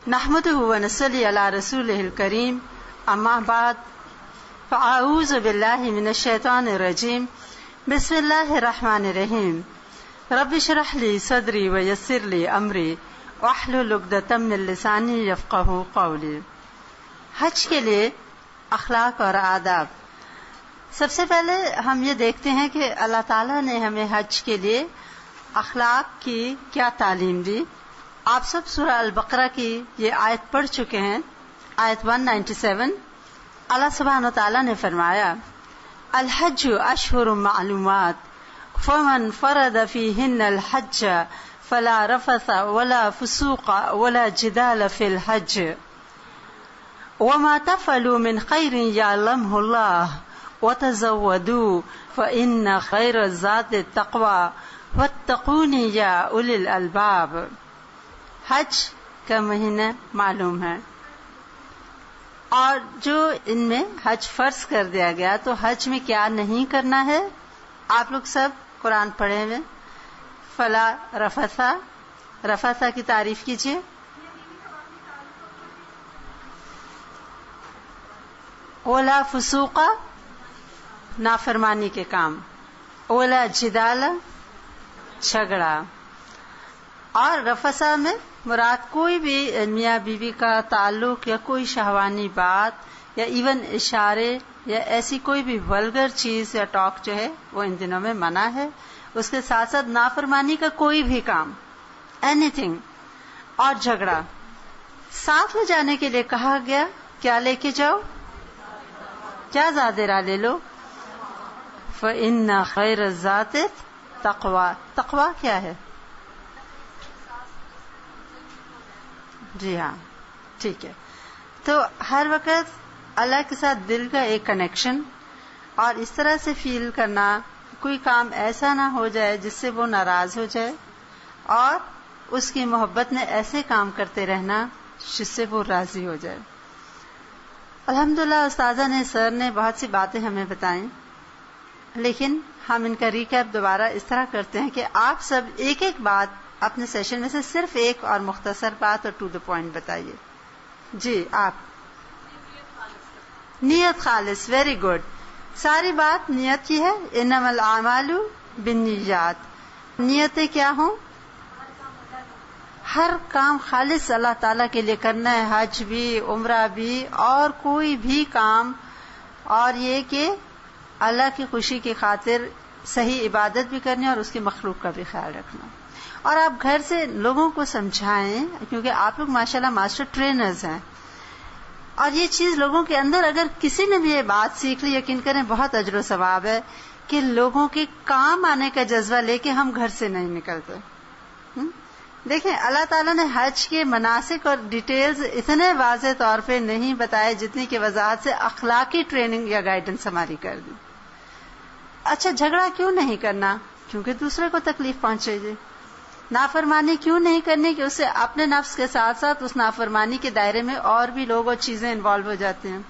نحمده ونصلي على رسوله الكريم اما بعد فاعوذ بالله من الشيطان الرجيم بسم الله الرحمن الرحيم رب اشرح لي صدري ويسر لي امري واحلل عقدة من لساني يفقهوا قولي. حج کے لیے اخلاق اور آداب. سب سے پہلے ہم یہ دیکھتے ہیں کہ اللہ تعالیٰ نے ہمیں حج کے لیے اخلاق کی کیا تعلیم دی. آپ سب سورہ البقرہ کی یہ آیت پڑھ چکے ہیں, آیت 197. اللہ سبحانہ وتعالیٰ نے فرمایا الحج اشہر معلومات فمن فرد فیہن الحج فلا رفث ولا فسوق ولا جدال فی الحج وما تفعلوا من خیر یعلمہ اللہ وتزودوا فإن خیر الزاد التقوى واتقون یا اولی الالباب. حج کا مہینہ معلوم ہے, اور جو ان میں حج فرض کر دیا گیا تو حج میں کیا نہیں کرنا ہے. آپ لوگ سب قرآن پڑھے ہوئے. فلا رفثا, رفثا کی تعریف کیجیے. ولا فسوقا, نافرمانی کے کام. ولا جدال, جھگڑا. اور رفثا میں مراد کوئی بھی میاں بیوی کا تعلق یا کوئی شہوانی بات یا ایون اشارے یا ایسی کوئی بھی ولگر چیز یا ٹاک جو ہے وہ ان دنوں میں منع ہے. اس کے ساتھ ساتھ نافرمانی کا کوئی بھی کام, اینی تھنگ. اور جھگڑا ساتھ لے جانے کے لیے کہا گیا. کیا لے کے جاؤ؟ کیا زادرا لے لو. فإن خیر الزاد التقوى. تقوی کیا ہے؟ جی ہاں, ٹھیک ہے. تو ہر وقت اللہ کے ساتھ دل کا ایک کنیکشن, اور اس طرح سے فیل کرنا کوئی کام ایسا نہ ہو جائے جس سے وہ ناراض ہو جائے, اور اس کی محبت میں ایسے کام کرتے رہنا جس سے وہ راضی ہو جائے. الحمدللہ استاذہ نے, سر نے بہت سی باتیں ہمیں بتائیں, لیکن ہم ان کا ریکیپ دوبارہ اس طرح کرتے ہیں کہ آپ سب ایک ایک بات اپنے سیشن میں سے صرف ایک اور مختصر بات اور ٹو دا پوائنٹ بتائیے. جی آپ. نیت خالص, ویری گڈ. ساری بات نیت کی ہے. انما الاعمال بالنیات. نیتیں کیا ہوں؟ ہر کام خالص اللہ تعالیٰ کے لیے کرنا ہے, حج بھی, عمرہ بھی, اور کوئی بھی کام. اور یہ کہ اللہ کی خوشی کی خاطر صحیح عبادت بھی کرنی اور اس کی مخلوق کا بھی خیال رکھنا. اور آپ گھر سے لوگوں کو سمجھائیں, کیونکہ آپ لوگ ماشاءاللہ ماسٹر ٹرینرز ہیں, اور یہ چیز لوگوں کے اندر اگر کسی نے بھی یہ بات سیکھ لی, یقین کریں بہت اجر و ثواب ہے کہ لوگوں کے کام آنے کا جذبہ لے کے ہم گھر سے نہیں نکلتے. دیکھیں اللہ تعالیٰ نے حج کے مناسک اور ڈیٹیلز اتنے واضح طور پہ نہیں بتائے جتنی کہ وضاحت سے اخلاقی ٹریننگ یا گائیڈنس ہماری کر دی. اچھا, جھگڑا کیوں نہیں کرنا؟ کیونکہ دوسرے کو تکلیف پہنچے گی. نافرمانی کیوں نہیں کرنی؟ کہ اس سے اپنے نفس کے ساتھ ساتھ اس نافرمانی کے دائرے میں اور بھی لوگ اور چیزیں انوالو ہو جاتے ہیں.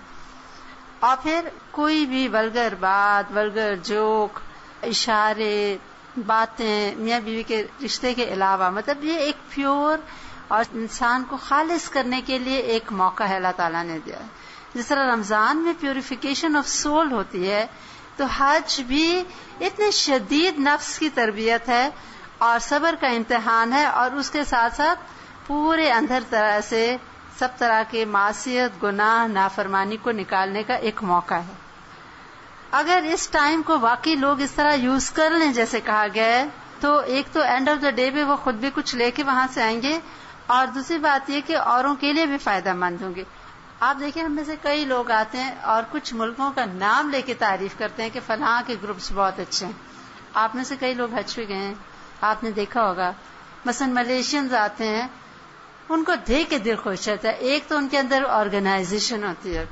اور پھر کوئی بھی ولگر بات, ولگر جوک, اشارے, باتیں میاں بیوی کے رشتے کے علاوہ, مطلب یہ ایک پیور اور انسان کو خالص کرنے کے لیے ایک موقع ہے اللہ تعالیٰ نے دیا. جس طرح رمضان میں پیوریفیکیشن آف سول ہوتی ہے, تو حج بھی اتنے شدید نفس کی تربیت ہے اور صبر کا امتحان ہے, اور اس کے ساتھ ساتھ پورے اندر طرح سے سب طرح کے معصیت, گناہ, نافرمانی کو نکالنے کا ایک موقع ہے. اگر اس ٹائم کو واقعی لوگ اس طرح یوز کر لیں جیسے کہا گیا ہے, تو ایک تو اینڈ آف دا ڈے میں وہ خود بھی کچھ لے کے وہاں سے آئیں گے, اور دوسری بات یہ کہ اوروں کے لیے بھی فائدہ مند ہوں گے. آپ دیکھیں ہم میں سے کئی لوگ آتے ہیں اور کچھ ملکوں کا نام لے کے تعریف کرتے ہیں کہ فلاں کے گروپس بہت اچھے ہیں. آپ میں سے کئی لوگ حج پہ گئے ہیں, آپ نے دیکھا ہوگا مثلا ملیشینز آتے ہیں, ان کو دیکھ کے دل خوش رہتا ہے. ایک تو ان کے اندر آرگنائزیشن ہوتی ہے,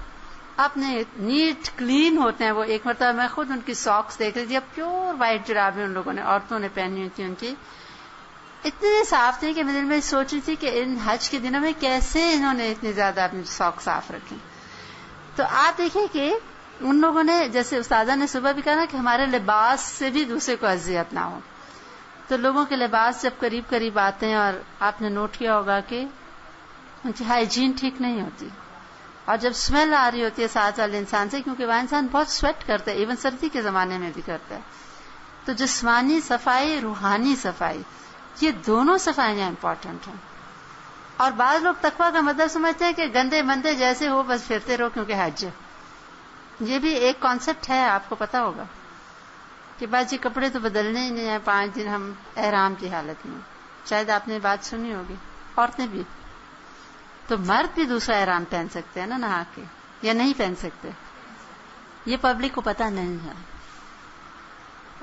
اپنے نیٹ کلین ہوتے ہیں وہ. ایک مرتبہ میں خود ان کی ساکس دیکھ رہی تھی, اب پیور وائٹ جرابیں ان لوگوں نے, عورتوں نے پہنی ہوئی تھی ان کی, اتنے صاف تھے کہ میں دل میں سوچ رہی تھی کہ ان حج کے دنوں میں کیسے انہوں نے اتنی زیادہ اپنی ساکس صاف رکھی. تو آپ دیکھیں کہ ان لوگوں نے, جیسے استاذہ نے صبح بھی کہا نا کہ ہمارے لباس سے بھی دوسرے کو اذیت نہ ہو, تو لوگوں کے لباس جب قریب قریب آتے ہیں, اور آپ نے نوٹ کیا ہوگا کہ ان کی ہائیجین ٹھیک نہیں ہوتی، اور جب اسمیل آ رہی ہوتی ہے ساتھ والے انسان سے، کیونکہ وہ انسان بہت سویٹ کرتا ہے، ایون سردی کے زمانے میں بھی کرتا ہے، تو جسمانی صفائی، روحانی صفائی، یہ دونوں صفائیاں امپورٹنٹ ہیں. اور بعض لوگ تقویٰ کا مطلب سمجھتے ہیں کہ گندے مندے جیسے ہو بس پھرتے رہو کیونکہ حج ہے. یہ بھی ایک کانسیپٹ ہے، آپ کو پتا ہوگا کہ بعض کپڑے تو بدلنے ہی نہیں ہیں، 5 دن ہم احرام کی حالت میں. شاید آپ نے بات سنی ہوگی. عورتیں بھی تو، مرد بھی دوسرا احرام پہن سکتے ہیں نا نہا کے، یا نہیں پہن سکتے؟ یہ پبلک کو پتہ نہیں ہے.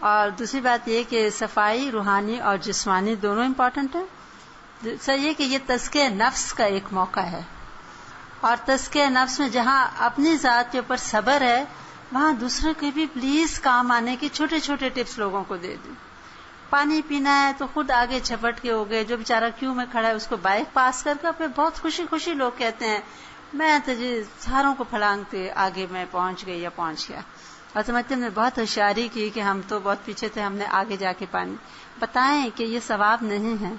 اور دوسری بات یہ کہ صفائی روحانی اور جسمانی دونوں امپورٹنٹ ہیں. سر یہ کہ یہ تزکیہ نفس کا ایک موقع ہے، اور تزکیہ نفس میں جہاں اپنی ذات کے اوپر صبر ہے، وہاں دوسرے کے بھی پلیز کام آنے کی چھوٹے چھوٹے ٹپس لوگوں کو دے دیں. پانی پینا ہے تو خود آگے جھپٹ کے ہو گئے، جو بیچارہ کیوں میں کھڑا ہے اس کو بائک پاس کر کے پھر بہت خوشی خوشی لوگ کہتے ہیں میں تو جی ساروں کو پھلانگتے آگے میں پہنچ گئی یا پہنچ گیا. اور سمجھتے ہم نے بہت ہوشیاری کی کہ ہم تو بہت پیچھے تھے، ہم نے آگے جا کے پانی. بتائیں کہ یہ ثواب نہیں ہے.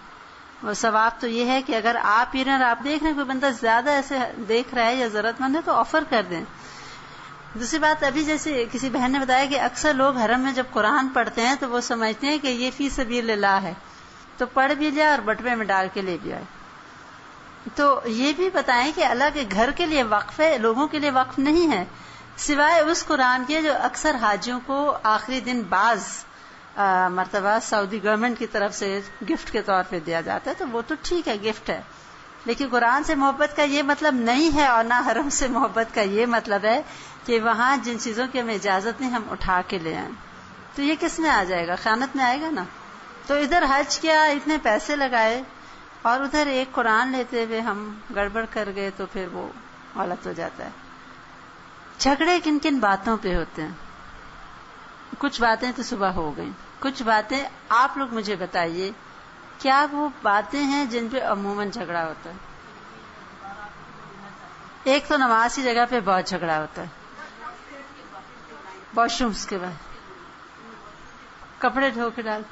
وہ ثواب تو یہ ہے کہ اگر آپ پی رہے ہیں اور آپ دیکھ رہے ہیں کوئی بندہ زیادہ ایسے دیکھ رہا ہے یا ضرورت مند ہے تو آفر کر دیں. دوسری بات، ابھی جیسے کسی بہن نے بتایا کہ اکثر لوگ حرم میں جب قرآن پڑھتے ہیں تو وہ سمجھتے ہیں کہ یہ فی سبیل اللہ ہے، تو پڑھ بھی لیا اور بٹوے میں ڈال کے لے بھی آئے. تو یہ بھی بتائیں کہ اللہ کے گھر کے لیے وقف ہے، لوگوں کے لیے وقف نہیں ہے، سوائے اس قرآن کے جو اکثر حاجیوں کو آخری دن بعض مرتبہ سعودی گورنمنٹ کی طرف سے گفٹ کے طور پہ دیا جاتا ہے، تو وہ تو ٹھیک ہے، گفٹ ہے. لیکن قرآن سے محبت کا یہ مطلب نہیں ہے، اور نہ حرم سے محبت کا یہ مطلب ہے کہ وہاں جن چیزوں کی ہمیں اجازت نہیں ہم اٹھا کے لے آئیں. تو یہ کس میں آ جائے گا؟ خیانت میں آئے گا نا. تو ادھر حج کیا، اتنے پیسے لگائے، اور ادھر ایک قرآن لیتے ہوئے ہم گڑبڑ کر گئے تو پھر وہ غلط ہو جاتا ہے. جھگڑے کن کن باتوں پہ ہوتے ہیں؟ کچھ باتیں تو صبح ہو گئیں، کچھ باتیں آپ لوگ مجھے بتائیے کیا وہ باتیں ہیں جن پہ عموماً جھگڑا ہوتا ہے؟ ایک تو نماز کی جگہ پہ بہت جھگڑا ہوتا ہے، واش رومس کے بعد کپڑے دھو کے ڈال،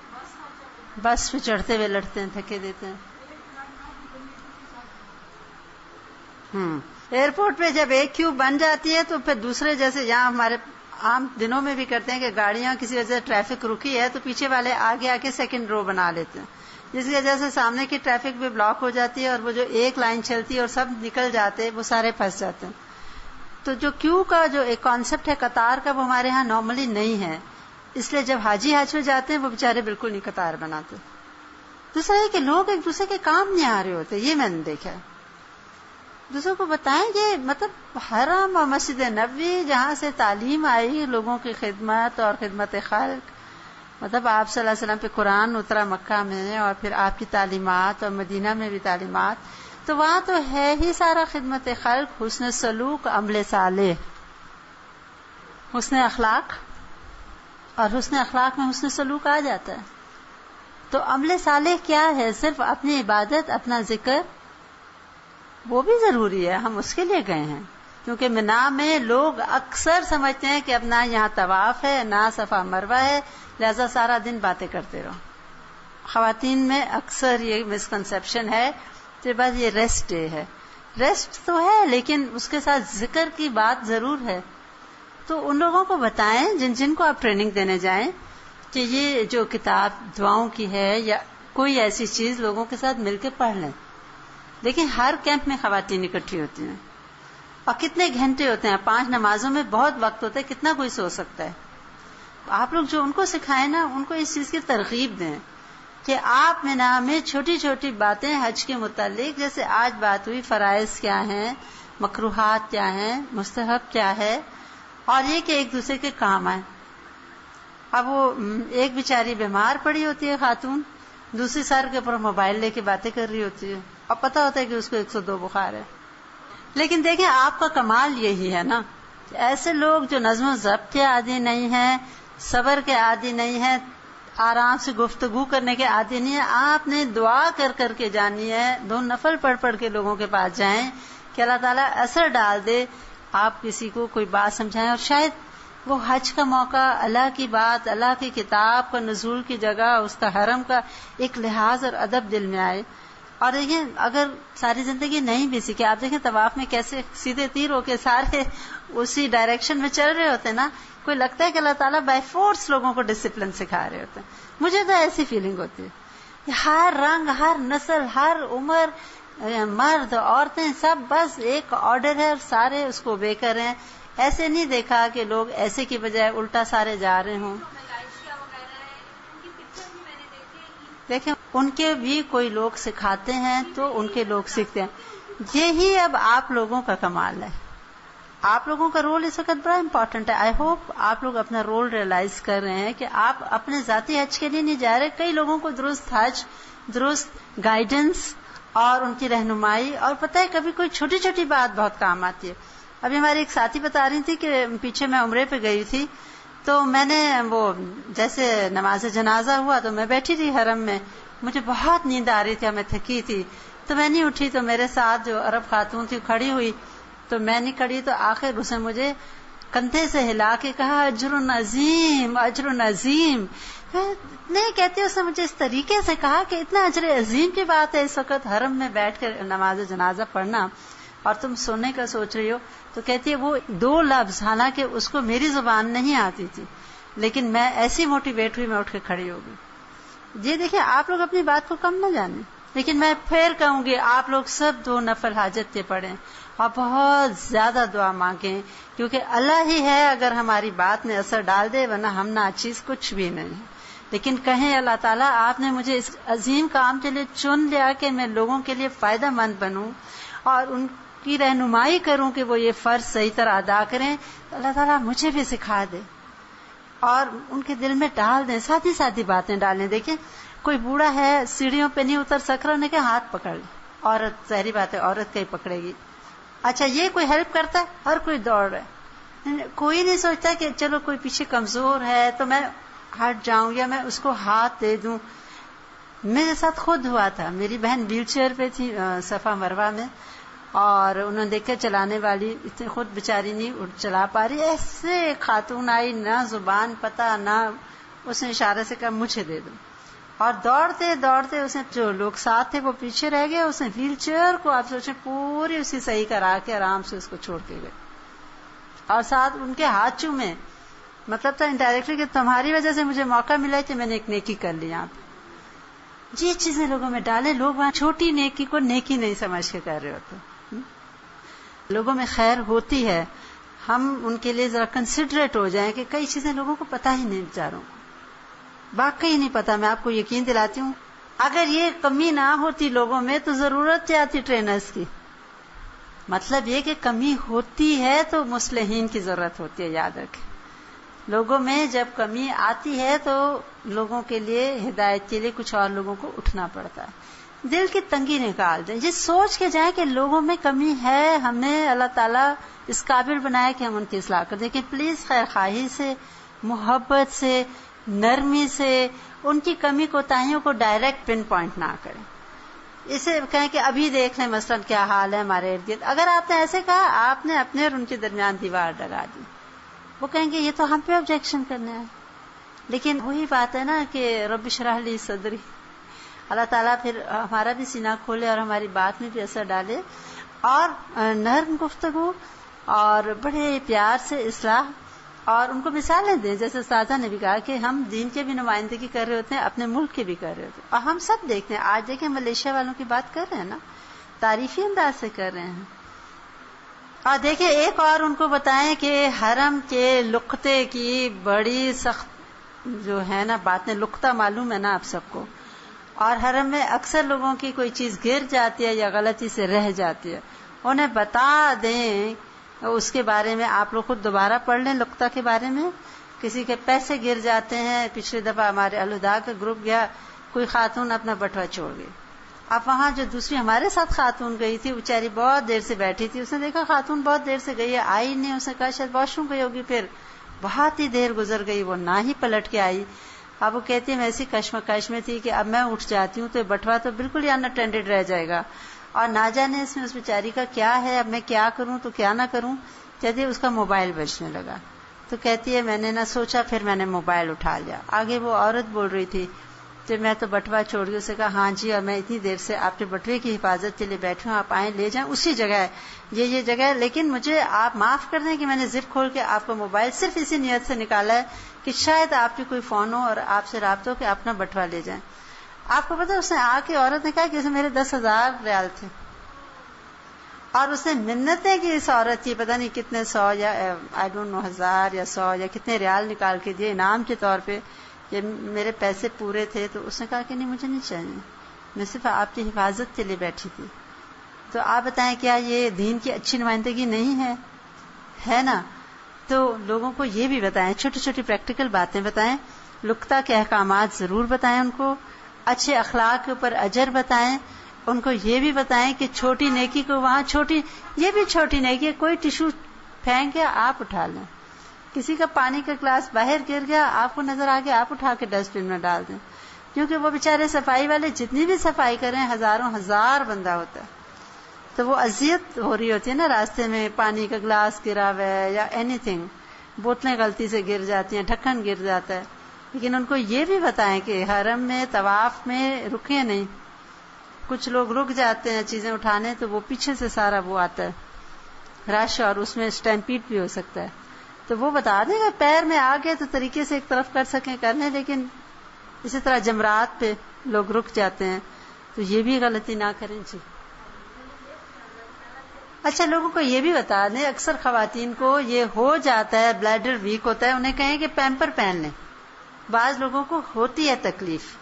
بس پہ چڑھتے ہوئے لڑتے ہیں، دھکے دیتے ہیں. ایئرپورٹ پہ جب ایک کیو بن جاتی ہے تو پھر دوسرے، جیسے یہاں ہمارے عام دنوں میں بھی کرتے ہیں کہ گاڑیاں کسی وجہ سے ٹریفک رکی ہے تو پیچھے والے آگے آ کے سیکنڈ رو بنا لیتے ہیں، جس کی وجہ سے سامنے کی ٹریفک بھی بلاک ہو جاتی ہے، اور وہ جو ایک لائن چلتی ہے اور سب نکل جاتے وہ سارے پھنس جاتے ہیں. تو جو کیو کا جو ایک کانسیپٹ ہے قطار کا، وہ ہمارے ہاں نارملی نہیں ہے، اس لیے جب حاجی حج میں جاتے ہیں وہ بیچارے بالکل نہیں قطار بناتے. دوسرا ہے کہ لوگ ایک دوسرے کے کام نہیں آ رہے ہوتے، یہ میں نے دیکھا ہے. دوسروں کو بتائیں یہ مطلب حرم اور مسجد نبوی جہاں سے تعلیم آئی لوگوں کی خدمت اور خدمت خلق، مطلب آپ صلی اللہ علیہ وسلم پہ قرآن اترا مکہ میں، اور پھر آپ کی تعلیمات، اور مدینہ میں بھی تعلیمات، تو وہاں تو ہے ہی سارا خدمت خلق، حسن سلوک، عمل صالح، حسن اخلاق. اور حسن اخلاق میں حسن سلوک آ جاتا ہے. تو عمل صالح کیا ہے؟ صرف اپنی عبادت، اپنا ذکر، وہ بھی ضروری ہے، ہم اس کے لیے گئے ہیں. کیونکہ مینا میں لوگ اکثر سمجھتے ہیں کہ اب نہ یہاں طواف ہے نہ صفا مروہ ہے، لہذا سارا دن باتیں کرتے رہو. خواتین میں اکثر یہ مسکنسیپشن ہے کہ بس یہ ریسٹ ڈے ہے. ریسٹ تو ہے لیکن اس کے ساتھ ذکر کی بات ضرور ہے. تو ان لوگوں کو بتائیں جن کو آپ ٹریننگ دینے جائیں کہ یہ جو کتاب دعاؤں کی ہے یا کوئی ایسی چیز لوگوں کے ساتھ مل کے پڑھ لیں. لیکن ہر کیمپ میں خواتین اکٹھی ہوتی ہیں، اور کتنے گھنٹے ہوتے ہیں، 5 نمازوں میں بہت وقت ہوتا ہے، کتنا کوئی سو سکتا ہے. آپ لوگ جو ان کو سکھائیں نا، ان کو اس چیز کی ترغیب دیں کہ آپ مینا میں چھوٹی چھوٹی باتیں حج کے متعلق، جیسے آج بات ہوئی فرائض کیا ہیں، مکروہات کیا ہیں، مستحب کیا ہے، اور یہ کہ ایک دوسرے کے کام آئیں. اب وہ ایک بیچاری بیمار پڑی ہوتی ہے خاتون، دوسری سر کے اوپر موبائل لے کے باتیں کر رہی ہوتی ہے، اور پتہ ہوتا ہے کہ اس کو 102 بخار ہے. لیکن دیکھیں آپ کا کمال یہی ہے نا، ایسے لوگ جو نظم و ضبط کے عادی نہیں ہیں، صبر کے عادی نہیں ہیں، آرام سے گفتگو کرنے کے عادی نہیں ہیں، آپ نے دعا کر کر کے جانی ہے، 2 نفل پڑھ پڑھ کے لوگوں کے پاس جائیں کہ اللہ تعالیٰ اثر ڈال دے، آپ کسی کو کوئی بات سمجھائیں، اور شاید وہ حج کا موقع، اللہ کی بات، اللہ کی کتاب کا نزول کی جگہ، اس کا حرم کا ایک لحاظ اور ادب دل میں آئے. اور دیکھیں اگر ساری زندگی نہیں بھی سیکھے، آپ دیکھیں طواف میں کیسے سیدھے تیر ہو کے سارے اسی ڈائریکشن میں چل رہے ہوتے ہیں نا، کوئی لگتا ہے کہ اللہ تعالیٰ بائی فورس لوگوں کو ڈسپلن سکھا رہے ہوتے ہیں. مجھے تو ایسی فیلنگ ہوتی ہے. ہر رنگ، ہر نسل، ہر عمر، مرد عورتیں سب بس ایک آرڈر ہے اور سارے اس کو obey کر رہے ہیں. ایسے نہیں دیکھا کہ لوگ ایسے کی بجائے الٹا سارے جا رہے ہوں. دیکھیں ان کے بھی کوئی لوگ سکھاتے ہیں تو ان کے لوگ سیکھتے ہیں. یہی اب آپ لوگوں کا کمال ہے. آپ لوگوں کا رول اس وقت بڑا امپورٹنٹ ہے. آئی ہوپ آپ لوگ اپنا رول ریئلائز کر رہے ہیں کہ آپ اپنے ذاتی حج کے لیے نہیں جا رہے. کئی لوگوں کو درست حج، درست گائیڈنس اور ان کی رہنمائی، اور پتہ ہے کبھی کوئی چھوٹی چھوٹی بات بہت کام آتی ہے. ابھی ہماری ایک ساتھی بتا رہی تھی کہ پیچھے میں عمرے پہ گئی تھی، تو میں نے وہ جیسے نماز جنازہ ہوا تو میں بیٹھی تھی حرم میں، مجھے بہت نیند آ رہی تھی، میں تھکی تھی تو میں نہیں اٹھی. تو میرے ساتھ جو عرب خاتون تھی کھڑی ہوئی، تو میں نہیں کھڑی، تو آخر اس نے مجھے کندھے سے ہلا کے کہا اجر عظیم، اجر عظیم. نہیں کہتے اس نے مجھے اس طریقے سے کہا کہ اتنا اجر عظیم کی بات ہے اس وقت حرم میں بیٹھ کر نماز جنازہ پڑھنا اور تم سننے کا سوچ رہی ہو. تو کہتی ہے وہ 2 لفظ، حالانکہ اس کو میری زبان نہیں آتی تھی، لیکن میں ایسی موٹیویٹ ہوئی، میں اٹھ کے کھڑی ہو گئی. جی دیکھیں آپ لوگ اپنی بات کو کم نہ جانیں، لیکن میں پھر کہوں گی آپ لوگ سب 2 نفل حاجت کے پڑھیں اور بہت زیادہ دعا مانگیں، کیونکہ اللہ ہی ہے اگر ہماری بات میں اثر ڈال دے، ورنہ ہم ناچیز کچھ بھی نہیں. لیکن کہیں اللہ تعالیٰ آپ نے مجھے اس عظیم کام کے لیے چن لیا کہ میں لوگوں کے لیے فائدہ مند بنوں اور ان کی رہنمائی کروں کہ وہ یہ فرض صحیح طرح ادا کریں. اللہ تعالیٰ مجھے بھی سکھا دے اور ان کے دل میں ڈال دیں، ساتھی ساتھی باتیں ڈالیں. دیکھیں کوئی بوڑھا ہے سیڑھیوں پہ نہیں اتر سک رہا، انہیں کہ ہاتھ پکڑ لے. عورت ظاہری بات ہے عورت کا ہی پکڑے گی. اچھا یہ کوئی ہیلپ کرتا ہے؟ ہر کوئی دوڑ رہا ہے. کوئی نہیں سوچتا کہ چلو کوئی پیچھے کمزور ہے تو میں ہٹ جاؤں یا میں اس کو ہاتھ دے دوں. میرے ساتھ خود ہوا تھا، میری بہن ویل چیئر پہ تھی صفا مروہ میں، اور انہوں نے دیکھا چلانے والی اتنی خود بیچاری نہیں چلا پا رہی، ایسے خاتون آئی، نہ زبان پتہ نہ، اس نے اشارے سے کہا مجھے دے دو، اور دوڑتے دوڑتے اس نے جو لوگ ساتھ تھے وہ پیچھے رہ گئے، اس نے ویل چیئر کو آپ سوچیں پوری اسی صحیح کرا کے آرام سے اس کو چھوڑ کے گئے اور ساتھ ان کے ہاتھ چومے. مطلب تھا انڈائریکٹلی کہ تمہاری وجہ سے مجھے موقع ملا کہ میں نے ایک نیکی کر لی. آپ یہ چیزیں لوگوں میں ڈالیں، لوگ وہاں چھوٹی نیکی کو نیکی نہیں سمجھ کے کر رہے ہوتے. لوگوں میں خیر ہوتی ہے، ہم ان کے لیے ذرا کنسیڈریٹ ہو جائیں کہ کئی چیزیں لوگوں کو پتہ ہی نہیں، بیچاروں کو واقعی نہیں پتا. میں آپ کو یقین دلاتی ہوں اگر یہ کمی نہ ہوتی لوگوں میں تو ضرورت کیا تھی ٹرینرز کی. مطلب یہ کہ کمی ہوتی ہے تو مصلحین کی ضرورت ہوتی ہے. یاد رکھیں لوگوں میں جب کمی آتی ہے تو لوگوں کے لیے ہدایت کے لیے کچھ اور لوگوں کو اٹھنا پڑتا ہے. دل کی تنگی نکال دیں، یہ سوچ کے جائیں کہ لوگوں میں کمی ہے، ہمیں اللہ تعالیٰ اس قابل بنائے کہ ہم ان کی اصلاح کر دیں. کہ پلیز خیر خواہی سے، محبت سے، نرمی سے ان کی کمی کوتاہیوں کو ڈائریکٹ پن پوائنٹ نہ کریں. اسے کہیں کہ ابھی دیکھ لیں مثلا کیا حال ہے ہمارے ارد گرد. اگر آپ نے ایسے کہا آپ نے اپنے اور ان کے درمیان دیوار لگا دی. وہ کہیں گے یہ تو ہم پہ آبجیکشن کرنے آئے. لیکن وہی بات ہے نا کہ رب اشرح لی صدری، اللہ تعالیٰ پھر ہمارا بھی سینہ کھولے اور ہماری بات میں بھی اثر ڈالے، اور نرم گفتگو اور بڑے پیار سے اصلاح، اور ان کو مثالیں دیں. جیسے استاذہ نے بھی کہا کہ ہم دین کے بھی نمائندگی کر رہے ہوتے ہیں، اپنے ملک کے بھی کر رہے ہوتے ہیں، اور ہم سب دیکھتے ہیں. آج دیکھیں ملیشیا والوں کی بات کر رہے ہیں نا، تعریفی انداز سے کر رہے ہیں. اور دیکھیں ایک اور ان کو بتائیں کہ حرم کے لقطے کی بڑی سخت جو ہے نا بات، لقطہ معلوم ہے نا آپ سب کو، اور حرم میں اکثر لوگوں کی کوئی چیز گر جاتی ہے یا غلطی سے رہ جاتی ہے، انہیں بتا دیں اس کے بارے میں. آپ لوگ خود دوبارہ پڑھ لیں لقطہ کے بارے میں. کسی کے پیسے گر جاتے ہیں، پچھلی دفعہ ہمارے الہدا کا گروپ گیا، کوئی خاتون اپنا بٹوا چھوڑ گئی. اب وہاں جو دوسری ہمارے ساتھ خاتون گئی تھی، بیچاری بہت دیر سے بیٹھی تھی، اس نے دیکھا خاتون بہت دیر سے گئی ہے، آئی نہیں. اس نے کہا شاید واش روم گئی ہوگی. پھر بہت ہی دیر گزر گئی، وہ نہ ہی پلٹ کے آئی. اب وہ کہتی ہے میں ایسی کشمکش میں تھی کہ اب میں اٹھ جاتی ہوں تو بٹوا تو بالکل ہی ان اٹینڈڈ رہ جائے گا، اور نہ جانے اس میں اس بیچاری کا کیا ہے، اب میں کیا کروں تو کیا نہ کروں. کہتی ہے اس کا موبائل بجنے لگا، تو کہتی ہے میں نے نہ سوچا، پھر میں نے موبائل اٹھا لیا. آگے وہ عورت بول رہی تھی تو میں تو بٹوا چھوڑ گئی. اسے کہا ہاں جی، اور میں اتنی دیر سے آپ کے بٹوے کی حفاظت کے لیے بیٹھی ہوں، آپ آئیں لے جائیں، اسی جگہ ہے یہ جگہ ہے، لیکن مجھے آپ معاف کر دیں کہ میں نے زپ کھول کے آپ کا موبائل صرف اسی نیت سے نکالا ہے کہ شاید آپ کی کوئی فون ہو اور آپ سے رابطہ ہو کہ اپنا بٹوا لے جائیں. آپ کو پتا اس نے آ کے عورت نے کہا کہ اسے میرے 10,000 ریال تھے، اور اس نے منتیں کی اس عورت کی، پتہ نہیں کتنے 100 یا آئی ڈونٹ نو 1000 یا 100 یا کتنے ریال نکال کے دیے انعام کے طور پہ کہ میرے پیسے پورے تھے. تو اس نے کہا کہ نہیں مجھے نہیں چاہیے، میں صرف آپ کی حفاظت کے لیے بیٹھی تھی. تو آپ بتائیں کیا یہ دین کی اچھی نمائندگی نہیں ہے نا؟ تو لوگوں کو یہ بھی بتائیں، چھوٹی چھوٹی پریکٹیکل باتیں بتائیں، لقطہ کے احکامات ضرور بتائیں، ان کو اچھے اخلاق کے اوپر اجر بتائیں، ان کو یہ بھی بتائیں کہ چھوٹی نیکی کو وہاں یہ بھی چھوٹی نیکی ہے، کوئی ٹیشو پھینک گیا آپ اٹھا لیں، کسی کا پانی کا گلاس باہر گر گیا آپ کو نظر آ گیا آپ اٹھا کے ڈسٹ بن میں ڈال دیں، کیونکہ وہ بیچارے صفائی والے جتنی بھی صفائی کریں ہزار بندہ ہوتا ہے، تو وہ اذیت ہو رہی ہوتی ہے نا، راستے میں پانی کا گلاس گرا ہوا ہے یا اینی تھنگ، بوتلیں غلطی سے گر جاتی ہیں، ڈھکن گر جاتا ہے. لیکن ان کو یہ بھی بتائیں کہ حرم میں طواف میں رکیں نہیں. کچھ لوگ رک جاتے ہیں چیزیں اٹھانے تو وہ پیچھے سے سارا وہ آتا ہے رش، اور اس میں اسٹیمپیڈ بھی ہو سکتا ہے. تو وہ بتا دیں گا پیر میں آ گئے تو طریقے سے ایک طرف کر سکیں کر لیں، لیکن اسی طرح جمرات پہ لوگ رک جاتے ہیں تو یہ بھی غلطی نہ کریں. جی اچھا، لوگوں کو یہ بھی بتا دیں، اکثر خواتین کو یہ ہو جاتا ہے، بلیڈر ویک ہوتا ہے، انہیں کہیں کہ پیمپر پہن لیں. بعض لوگوں کو ہوتی ہے تکلیف،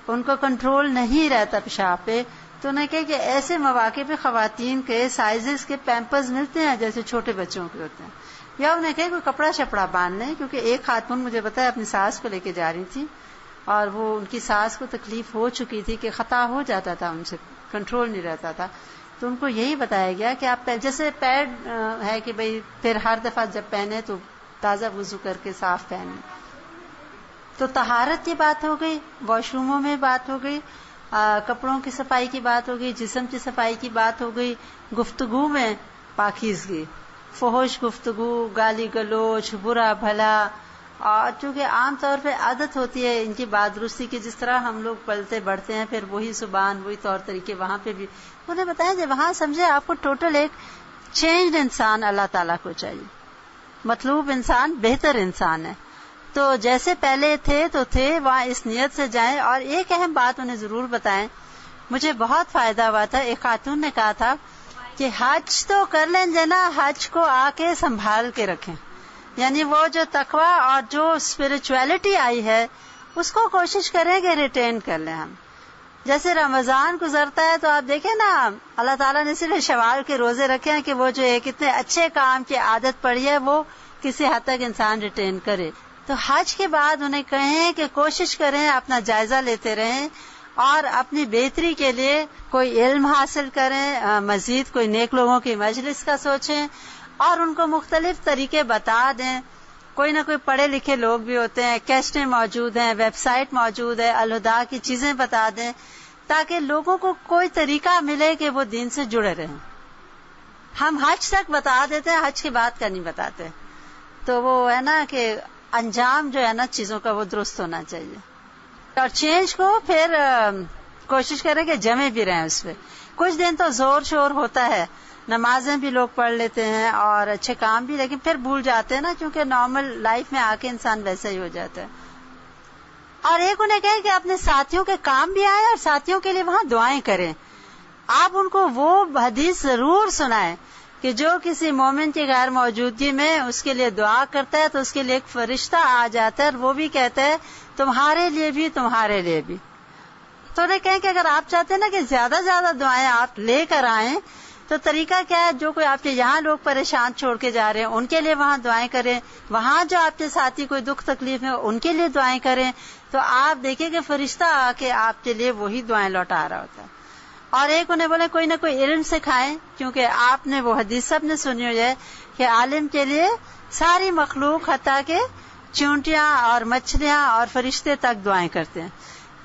ان کو کنٹرول نہیں رہتا پیشاب پہ، تو انہیں کہیں کہ ایسے مواقع پہ خواتین کے سائزز کے پیمپرز ملتے ہیں جیسے چھوٹے بچوں کے ہوتے ہیں، یا انہیں کہیں کوئی کپڑا شپڑا باندھ لیں. کیونکہ ایک خاتون مجھے بتایا اپنی ساس کو لے کے جا رہی تھی، اور وہ ان کی ساس کو تکلیف ہو چکی تھی کہ خطا ہو جاتا تھا، ان سے کنٹرول نہیں رہتا تھا. تو ان کو یہی بتایا گیا کہ آپ جیسے پیڈ ہے کہ بھئی پھر ہر دفعہ جب پہنے تو تازہ وضو کر کے صاف پہنے. تو طہارت کی بات ہو گئی، واش روموں میں بات ہو گئی، کپڑوں کی صفائی کی بات ہو گئی، جسم کی صفائی کی بات ہو گئی، گفتگو میں پاکیزگی، فحش گفتگو، گالی گلوچ، برا بھلا، اور چونکہ عام طور پہ عادت ہوتی ہے ان کی بات درستی کی، جس طرح ہم لوگ پلتے بڑھتے ہیں پھر وہی زبان وہی طور طریقے وہاں پہ بھی انہیں بتایا جائے. وہاں سمجھے آپ کو ٹوٹل ایک چینجڈ انسان اللہ تعالیٰ کو چاہیے، مطلوب انسان بہتر انسان ہے. تو جیسے پہلے تھے تو تھے، وہاں اس نیت سے جائیں. اور ایک اہم بات انہیں ضرور بتائیں، مجھے بہت فائدہ ہوا تھا. ایک خاتون نے کہا تھا کہ حج تو کر لیں جنا، حج کو آ کے سنبھال کے رکھیں، یعنی وہ جو تقوی اور جو اسپرچویلٹی آئی ہے اس کو کوشش کریں کہ ریٹین کر لیں. ہم جیسے رمضان گزرتا ہے تو آپ دیکھیں نا، اللہ تعالیٰ نے صرف شوال کے روزے رکھے ہیں کہ وہ جو ایک اتنے اچھے کام کی عادت پڑی ہے وہ کسی حد تک انسان ریٹین کرے. تو حج کے بعد انہیں کہیں کہ کوشش کریں، اپنا جائزہ لیتے رہیں اور اپنی بہتری کے لیے کوئی علم حاصل کریں، مزید کوئی نیک لوگوں کی مجلس کا سوچیں اور ان کو مختلف طریقے بتا دیں. کوئی نہ کوئی پڑھے لکھے لوگ بھی ہوتے ہیں، کیسٹیں موجود ہیں، ویب سائٹ موجود ہے، الہدا کی چیزیں بتا دیں تاکہ لوگوں کو کوئی طریقہ ملے کہ وہ دین سے جڑے رہیں. ہم حج تک بتا دیتے ہیں، حج کی بات کا نہیں بتاتے. تو وہ ہے نا کہ انجام جو ہے نا چیزوں کا وہ درست ہونا چاہیے. اور چینج کو پھر کوشش کریں کہ جمے بھی رہیں اس پہ. کچھ دن تو زور شور ہوتا ہے، نمازیں بھی لوگ پڑھ لیتے ہیں اور اچھے کام بھی، لیکن پھر بھول جاتے ہیں نا، کیونکہ نارمل لائف میں آ کے انسان ویسا ہی ہو جاتا ہے. اور ایک انہیں کہیں کہ اپنے ساتھیوں کے کام بھی آئیں اور ساتھیوں کے لیے وہاں دعائیں کریں. آپ ان کو وہ حدیث ضرور سنائیں کہ جو کسی مومن کی غیر موجودگی میں اس کے لیے دعا کرتا ہے تو اس کے لیے ایک فرشتہ آ جاتا ہے اور وہ بھی کہتا ہے تمہارے لیے بھی تمہارے لیے بھی. تو انہیں کہیں کہ اگر آپ چاہتے ہیں نا کہ زیادہ سے زیادہ دعائیں آپ لے کر آئیں تو طریقہ کیا ہے، جو کوئی آپ کے یہاں لوگ پریشان چھوڑ کے جا رہے ہیں ان کے لیے وہاں دعائیں کریں، وہاں جو آپ کے ساتھی کوئی دکھ تکلیف میں ان کے لیے دعائیں کریں. تو آپ دیکھیں کہ فرشتہ آ کے آپ کے لیے وہی دعائیں لوٹا رہا ہوتا ہے. اور ایک انہیں بولے کوئی نہ کوئی علم سکھائیں، کیونکہ آپ نے وہ حدیث سب نے سنی ہوئی ہے کہ عالم کے لیے ساری مخلوق حتیٰ کہ چونٹیاں اور مچھلیاں اور فرشتے تک دعائیں کرتے ہیں.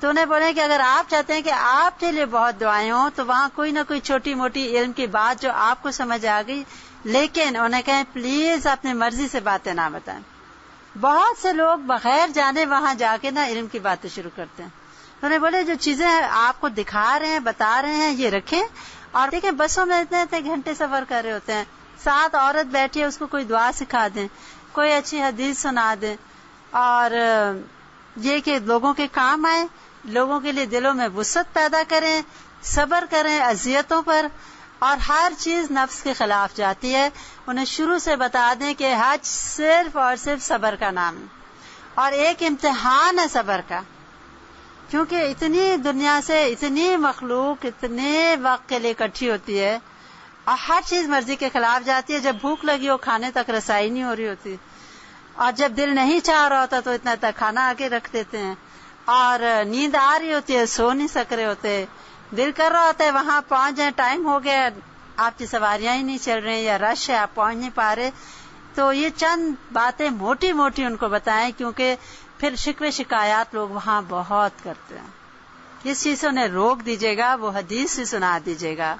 تو انہیں بولے کہ اگر آپ چاہتے ہیں کہ آپ کے لیے بہت دعائیں ہوں تو وہاں کوئی نہ کوئی چھوٹی موٹی علم کی بات جو آپ کو سمجھ آ گئی، لیکن انہیں کہیں پلیز اپنی مرضی سے باتیں نہ بتائیں. بہت سے لوگ بغیر جانے وہاں جا کے نا علم کی باتیں شروع کرتے ہیں. انہوں نے بولے جو چیزیں آپ کو دکھا رہے ہیں بتا رہے ہیں یہ رکھیں, اور دیکھیں بسوں میں اتنے اتنے گھنٹے سفر کر رہے ہوتے ہیں, ساتھ عورت بیٹھی ہے اس کو کوئی دعا سکھا دیں, کوئی اچھی حدیث سنا دیں, اور یہ کہ لوگوں کے کام آئے, لوگوں کے لیے دلوں میں وسعت پیدا کریں, صبر کریں اذیتوں پر, اور ہر چیز نفس کے خلاف جاتی ہے. انہیں شروع سے بتا دیں کہ حج صرف اور صرف صبر کا نام ہے, اور ایک امتحان ہے صبر کا, کیونکہ اتنی دنیا سے اتنی مخلوق اتنے وقت کے لیے اکٹھی ہوتی ہے اور ہر چیز مرضی کے خلاف جاتی ہے. جب بھوک لگی ہو کھانے تک رسائی نہیں ہو رہی ہوتی, اور جب دل نہیں چاہ رہا ہوتا تو اتنا تک کھانا آگے رکھ دیتے ہیں, اور نیند آ رہی ہوتی ہے سو نہیں سک رہے ہوتے, دل کر رہا ہوتا ہے وہاں پہنچ جائیں, ٹائم ہو گیا, آپ کی سواریاں ہی نہیں چل رہی یا رش ہے آپ پہنچ نہیں پا رہے. تو یہ چند باتیں موٹی موٹی ان کو بتائیں, کیونکہ پھر شکوے شکایات لوگ وہاں بہت کرتے ہیں. اس چیز سے انہیں روک دیجیے گا, وہ حدیث سے سنا دیجیے گا.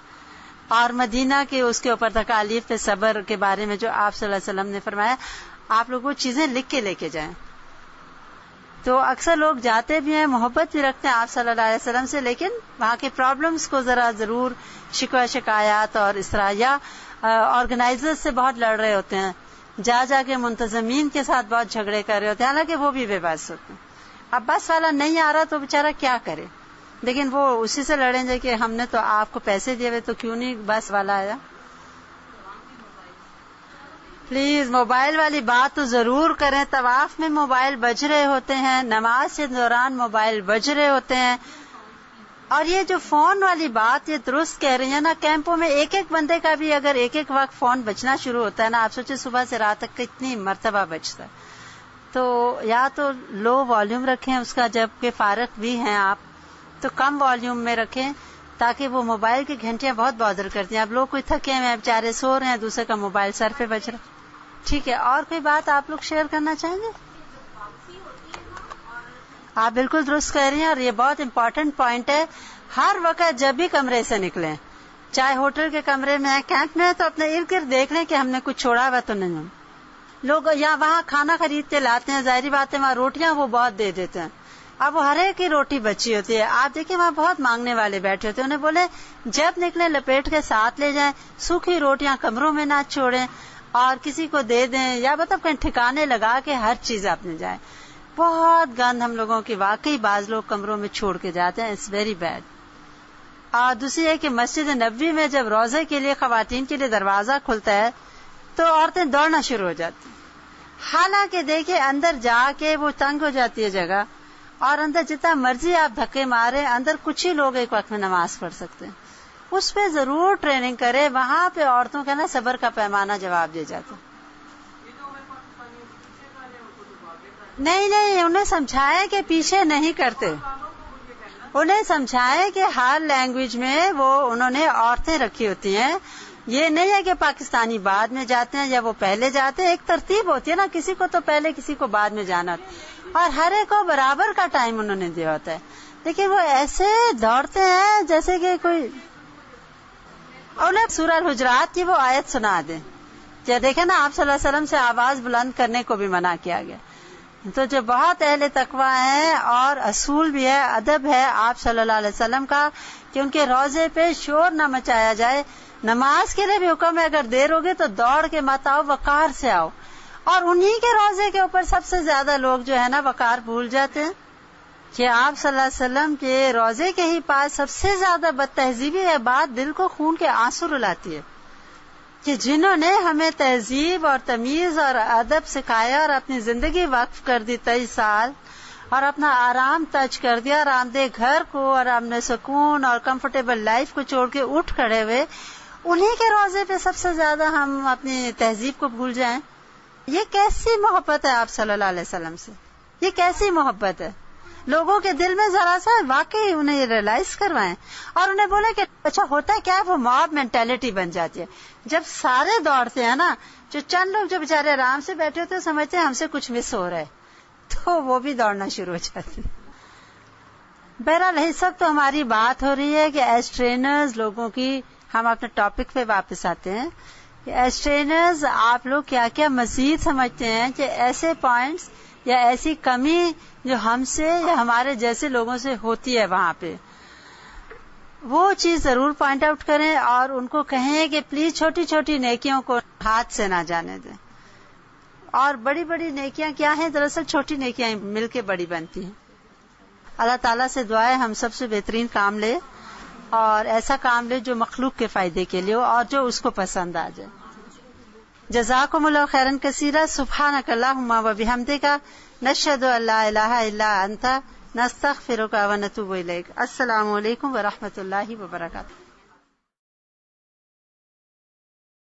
اور مدینہ کے اس کے اوپر تکالیف پہ صبر کے بارے میں جو آپ صلی اللہ علیہ وسلم نے فرمایا, آپ لوگ وہ چیزیں لکھ کے لے کے جائیں. تو اکثر لوگ جاتے بھی ہیں, محبت بھی رکھتے ہیں آپ صلی اللہ علیہ وسلم سے, لیکن وہاں کے پرابلمز کو ذرا ضرور شکوہ شکایات اور اس طرح, یا آرگنائزر سے بہت لڑ رہے ہوتے ہیں, جا جا کے منتظمین کے ساتھ بہت جھگڑے کر رہے ہوتے ہیں, حالانکہ وہ بھی بے بس ہوتے ہیں. اب بس والا نہیں آ رہا تو بیچارہ کیا کرے, لیکن وہ اسی سے لڑیں گے کہ ہم نے تو آپ کو پیسے دیے ہوئے تو کیوں نہیں بس والا آیا. پلیز موبائل والی بات تو ضرور کریں. طواف میں موبائل بج رہے ہوتے ہیں, نماز کے دوران موبائل بج رہے ہوتے ہیں, اور یہ جو فون والی بات یہ درست کہہ رہی ہیں نا, کیمپوں میں ایک ایک بندے کا بھی اگر ایک ایک وقت فون بجنا شروع ہوتا ہے نا, آپ سوچیں صبح سے رات تک کتنی مرتبہ بجتا ہے. تو یا تو لو والیوم رکھیں اس کا, جب کہ فارغ بھی ہیں آپ تو کم والیوم میں رکھیں, تاکہ وہ موبائل کی گھنٹیاں بہت بادر کرتی ہیں. اب لوگ کوئی تھکے ہوئے ہیں بیچارے سو رہے ہیں, دوسرے کا موبائل سر پہ بج رہا. ٹھیک ہے, اور کوئی بات آپ لوگ شیئر کرنا چاہیں گے؟ آپ بالکل درست کہہ رہی ہیں, اور یہ بہت امپورٹنٹ پوائنٹ ہے. ہر وقت جب بھی کمرے سے نکلیں, چاہے ہوٹل کے کمرے میں ہیں, کیمپ میں ہیں, تو اپنے ارد گرد دیکھ لیں کہ ہم نے کچھ چھوڑا ہوا تو نہیں. لوگ یہاں وہاں کھانا خرید کے لاتے ہیں, ظاہری بات ہے وہاں روٹیاں وہ بہت دے دیتے ہیں, اب وہ ہر ایک کی روٹی بچی ہوتی ہے. آپ دیکھیں وہاں بہت مانگنے والے بیٹھے ہوتے ہیں, انہیں بولے جب نکلیں لپیٹ کے ساتھ لے جائیں, سوکھی روٹیاں کمروں میں نہ چھوڑیں, اور کسی کو دے دیں, یا مطلب کہیں ٹھکانے لگا کے ہر چیز آپ نے جائیں. بہت گند ہم لوگوں کی واقعی بعض لوگ کمروں میں چھوڑ کے جاتے ہیں, اٹس ویری بیڈ. اور دوسری ہے کہ مسجد نبوی میں جب روزے کے لیے خواتین کے لیے دروازہ کھلتا ہے تو عورتیں دوڑنا شروع ہو جاتی ہیں, حالانکہ دیکھیں اندر جا کے وہ تنگ ہو جاتی ہے جگہ, اور اندر جتنا مرضی آپ دھکے مارے, اندر کچھ ہی لوگ ایک وقت میں نماز پڑھ سکتے ہیں. اس پہ ضرور ٹریننگ کرے, وہاں پہ عورتوں کا نا صبر کا پیمانہ جواب دے جاتا. نہیں, انہیں سمجھائے کہ پیچھے نہیں کرتے, انہیں سمجھائے کہ ہر لینگویج میں وہ انہوں نے عورتیں رکھی ہوتی ہیں. یہ نہیں ہے کہ پاکستانی بعد میں جاتے ہیں یا وہ پہلے جاتے ہیں, ایک ترتیب ہوتی ہے نا, کسی کو تو پہلے کسی کو بعد میں جانا, اور ہر ایک کو برابر کا ٹائم انہوں نے دیا ہوتا ہے. لیکن وہ ایسے دوڑتے ہیں جیسے کہ کوئی, انہیں سورہ الحجرات کی وہ آیت سنا دیں. یا دیکھیں نا, آپ صلی اللہ علیہ وسلم سے آواز بلند کرنے کو بھی منع کیا گیا. تو جو بہت اہل تقویٰ ہیں, اور اصول بھی ہے, ادب ہے آپ صلی اللہ علیہ وسلم کا, کہ ان کے روزے پہ شور نہ مچایا جائے. نماز کے لیے بھی حکم ہے, اگر دیر ہوگی تو دوڑ کے مت آؤ, وقار سے آؤ. اور انہی کے روزے کے اوپر سب سے زیادہ لوگ جو ہے نا وقار بھول جاتے ہیں, کہ آپ صلی اللہ علیہ وسلم کے روزے کے ہی پاس سب سے زیادہ بد تہذیبی ہے بات, دل کو خون کے آنسو رلاتی ہے, کہ جنہوں نے ہمیں تہذیب اور تمیز اور ادب سکھایا اور اپنی زندگی وقف کر دی 23 سال, اور اپنا آرام تج کر دیا, آرام دہ گھر کو اور امن سکون اور کمفرٹیبل لائف کو چھوڑ کے اٹھ کھڑے ہوئے, انہی کے روزے پہ سب سے زیادہ ہم اپنی تہذیب کو بھول جائیں. یہ کیسی محبت ہے آپ صلی اللہ علیہ وسلم سے, یہ کیسی محبت ہے. لوگوں کے دل میں ذرا سا واقعی انہیں یہ ریئلائز کروائیں, اور انہیں بولے کہ اچھا ہوتا ہے کیا, وہ موب مینٹیلٹی بن جاتی ہے. جب سارے دوڑتے ہیں نا, جو چند لوگ جو بیچارے آرام سے بیٹھے ہوتے ہیں سمجھتے ہیں ہم سے کچھ مس ہو رہا ہے, تو وہ بھی دوڑنا شروع ہو جاتے ہیں. بہرحال اس وقت تو ہماری بات ہو رہی ہے کہ ایز ٹرینرز لوگوں کی, ہم اپنے ٹاپک پہ واپس آتے ہیں کہ ایز ٹرینرز آپ لوگ کیا کیا مزید سمجھتے ہیں کہ ایسے پوائنٹس یا ایسی کمی جو ہم سے یا ہمارے جیسے لوگوں سے ہوتی ہے وہاں پہ، وہ چیز ضرور پوائنٹ آؤٹ کریں اور ان کو کہیں کہ پلیز چھوٹی چھوٹی نیکیوں کو ہاتھ سے نہ جانے دیں. اور بڑی بڑی نیکیاں کیا ہیں؟ دراصل چھوٹی نیکیاں مل کے بڑی بنتی ہیں. اللہ تعالیٰ سے دعا ہے ہم سب سے بہترین کام لے اور ایسا کام لے جو مخلوق کے فائدے کے لیے ہو اور جو اس کو پسند آ جائے. جزاکم اللہ خیرا کثیرا. سبحانک اللہم و بحمدک نشہد ان لا الہ الا انت نستغفرک و نتوب الیک. السلام علیکم ورحمۃ اللہ وبرکاتہ.